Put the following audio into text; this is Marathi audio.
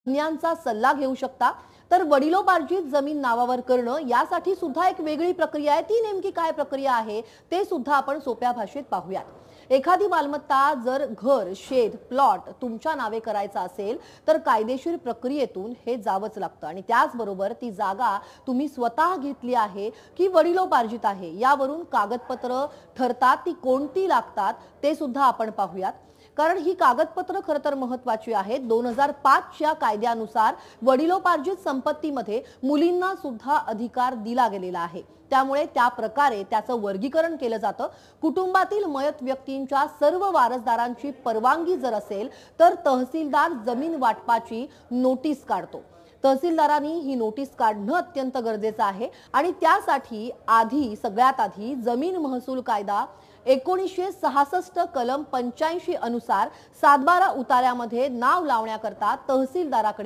तज्ञांचा सल्ला घेऊ शकता। तर वडिलोपार्जित जमीन नावावर करणं यासाठी सुद्धा एक वेगळी प्रक्रिया आहे। ती नेमकी काय प्रक्रिया आहे ते सुद्धा आपण सोप्या भाषेत पाहूयात। एखादी मालमत्ता जर घर, शेत, प्लॉट तुमच्या नावे करायचा असेल तर कायदेशीर प्रक्रियेतून हे जावंच लागतं आणि त्याचबरोबर ती जागा तुम्ही स्वतः घेतली आहे की वडिलोपार्जित आहे यावरून कागदपत्र ठरतात। ती कोणती लागतात ते सुद्धा आपण पाहूयात, कारण ही कागदपत्र खरं तर महत्त्वाची आहेत। 2005 च्या कायद्यानुसार वडिलोपार्जित संपत्तीमध्ये मुलींना सुद्धा अधिकार दिला गेलेला आहे। त्यामुळे त्या प्रकारे त्याचं वर्गीकरण केलं जातं। कुटुंबातील मयत व्यक्तींच्या सर्व वारसदारांची परवानगी जर असेल तर तहसीलदार जमीन वाटपाची नोटीस काढतो। तहसीलदारांनी ही नोटीस काढणं अत्यंत गरजेचं आहे आणि त्यासाठी सगळ्यात आधी जमीन महसूल कायदा 1966 कलम 85 अनुसार 7/12 उतार्यामध्ये नाव लावण्याकरता तहसीलदाराकडे